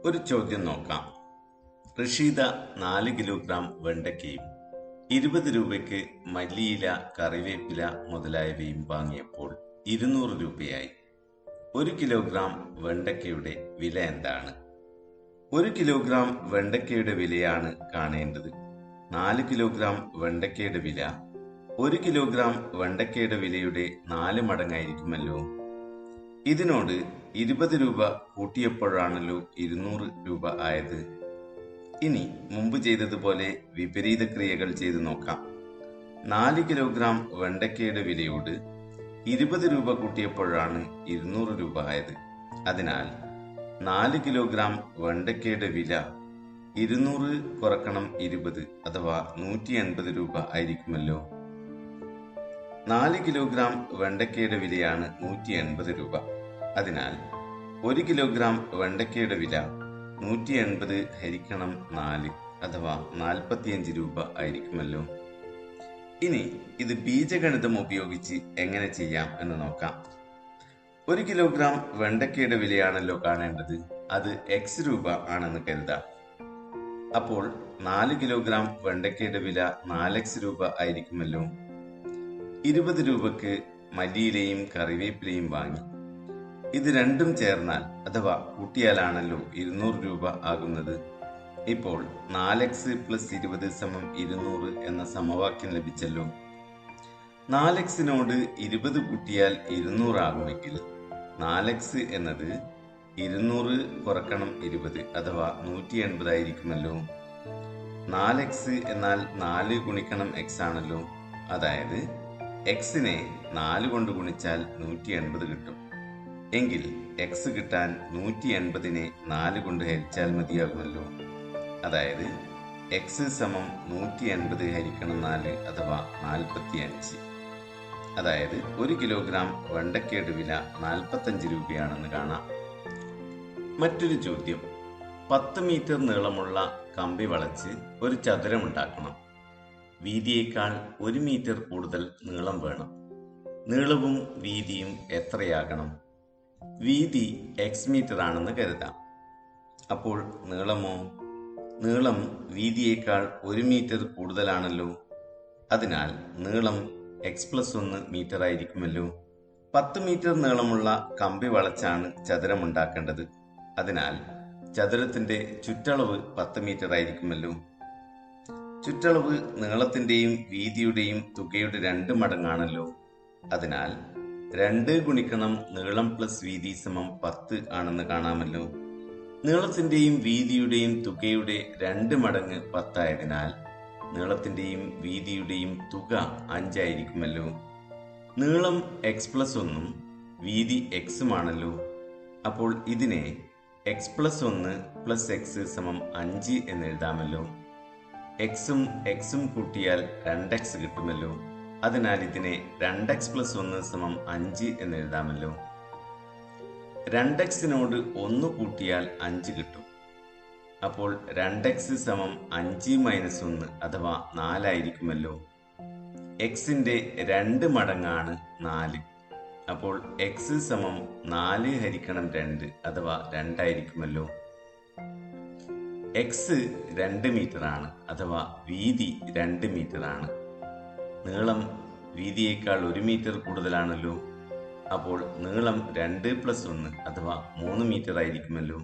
ഒരു ചോദ്യം നോക്കാം. റഷീദ 4 കിലോഗ്രാം വെണ്ടയ്ക്കയും 20 രൂപയ്ക്ക് മല്ലിയില, കറിവേപ്പില മുതലായവയും വാങ്ങിയപ്പോൾ 200 രൂപയായി. 1 കിലോഗ്രാം വെണ്ടയ്ക്കയുടെ വില എന്താണ്? 1 കിലോഗ്രാം വെണ്ടയ്ക്കയുടെ വിലയാണ് കാണേണ്ടത്. 4 കിലോഗ്രാം വെണ്ടയ്ക്കയുടെ വില 1 കിലോഗ്രാം വെണ്ടയ്ക്കയുടെ വിലയുടെ 4 മടങ്ങായിരിക്കുമല്ലോ. ഇതിനോട് 20 രൂപ കൂട്ടിയപ്പോഴാണല്ലോ 200 രൂപ ആയത്. ഇനി മുമ്പ് ചെയ്തതുപോലെ വിപരീത ക്രിയകൾ ചെയ്തു നോക്കാം. 4 കിലോഗ്രാം വെണ്ടയ്ക്കയുടെ വിലയോട് 20 രൂപ കൂട്ടിയപ്പോഴാണ് 200 രൂപ ആയത്. അതിനാൽ 4 കിലോഗ്രാം വെണ്ടയ്ക്കയുടെ വില 200 കുറക്കണം 20 അഥവാ 180 രൂപ ആയിരിക്കുമല്ലോ. 4 കിലോഗ്രാം വെണ്ടയ്ക്കയുടെ വിലയാണ് 180 രൂപ. അതിനാൽ 1 കിലോഗ്രാം വെണ്ടയ്ക്കയുടെ വില 180 ഹരിക്കണം 4 അഥവാ 45 രൂപ ആയിരിക്കുമല്ലോ. ഇനി ഇത് ബീജഗണിതം ഉപയോഗിച്ച് എങ്ങനെ ചെയ്യാം എന്ന് നോക്കാം. 1 കിലോഗ്രാം വെണ്ടയ്ക്കയുടെ വിലയാണല്ലോ കാണേണ്ടത്. അത് x രൂപ ആണെന്ന് കരുതാം. അപ്പോൾ 4 കിലോഗ്രാം വെണ്ടയ്ക്കയുടെ വില 4x രൂപ ആയിരിക്കുമല്ലോ. 20 രൂപക്ക് മല്ലിയിലയും കറിവേപ്പിലയും വാങ്ങി. ഇത് രണ്ടും ചേർന്നാൽ അഥവാ കൂട്ടിയാലാണല്ലോ 200 രൂപ ആകുന്നത്. ഇപ്പോൾ 4x + 20 = 200 എന്ന സമവാക്യം ലഭിച്ചല്ലോ. 4xനോട് 20 കൂട്ടിയാൽ 200 ആകുമെങ്കിൽ 4x എന്നത് 200 കുറക്കണം 20 അഥവാ 180 ആയിരിക്കുമല്ലോ. 4x എന്നാൽ 4 ഗുണിക്കണം x ആണല്ലോ. അതായത് xനെ 4 കൊണ്ട് ഗുണിച്ചാൽ 180 കിട്ടും. എങ്കിൽ x കിട്ടാൻ 180നെ 4 കൊണ്ട് ഹരിച്ചാൽ മതിയാകുമല്ലോ. അതായത് x = 180 ഹരിക്കണം 4 അഥവാ 45. അതായത് 1 കിലോഗ്രാം വെണ്ടയ്ക്കയുടെ വില 45 രൂപയാണെന്ന് കാണാം. മറ്റൊരു ചോദ്യം. 10 മീറ്റർ നീളമുള്ള കമ്പി വളച്ച് ഒരു ചതുരമുണ്ടാക്കണം. വീതിയേക്കാൾ 1 മീറ്റർ കൂടുതൽ നീളം വേണം. നീളവും വീതിയും എത്രയാകണം? വീതി x മീറ്റർ ആണെന്ന് കരുതാം. അപ്പോൾ നീളമോ? നീളം വീതിയേക്കാൾ 1 മീറ്റർ കൂടുതലാണല്ലോ. അതിനാൽ നീളം x+1 മീറ്റർ ആയിരിക്കുമല്ലോ. 10 മീറ്റർ നീളമുള്ള കമ്പി വളച്ചാണ് ചതുരമുണ്ടാക്കേണ്ടത്. അതിനാൽ ചതുരത്തിന്റെ ചുറ്റളവ് 10 മീറ്റർ ആയിരിക്കുമല്ലോ. ചുറ്റളവ് നീളത്തിന്റെയും വീതിയുടെയും തുകയുടെ 2 മടങ്ങാണല്ലോ. അതിനാൽ 2 ഗുണിക്കണം നീളം + വീതി = 10 ആണെന്ന് കാണാമല്ലോ. നീളത്തിന്റെയും വീതിയുടെയും തുകയുടെ 2 മടങ്ങ് 10 ആയതിനാൽ നീളത്തിന്റെയും വീതിയുടെയും തുക 5 ആയിരിക്കുമല്ലോ. നീളം x+1 വീതി x ആണല്ലോ. അപ്പോൾ ഇതിനെ x+1 + x = 5 എന്ന് എഴുതാമല്ലോ. x-ഉം x-ഉം കൂട്ടിയാൽ 2x കിട്ടുമല്ലോ. അതിനാൽ ഇതിനെ 2x+1 = 5 എന്ന് എഴുതാമല്ലോ. 2xനോട് 1 കൂട്ടിയാൽ 5 കിട്ടും. അപ്പോൾ 2x = 5 - 1 അഥവാ 4 ആയിരിക്കുമല്ലോ. xന്റെ 2 മടങ്ങാണ് 4. അപ്പോൾ x = 4 ഹരിക്കണം 2 അഥവാ 2 ആയിരിക്കുമല്ലോ. x 2 മീറ്റർ ആണ് അഥവാ വീതി 2 മീറ്റർ ആണ്. നീളം വീതിയേക്കാൾ 1 മീറ്റർ കൂടുതലാണല്ലോ. അപ്പോൾ നീളം 2 + 1 അഥവാ 3 മീറ്റർ ആയിരിക്കുമല്ലോ.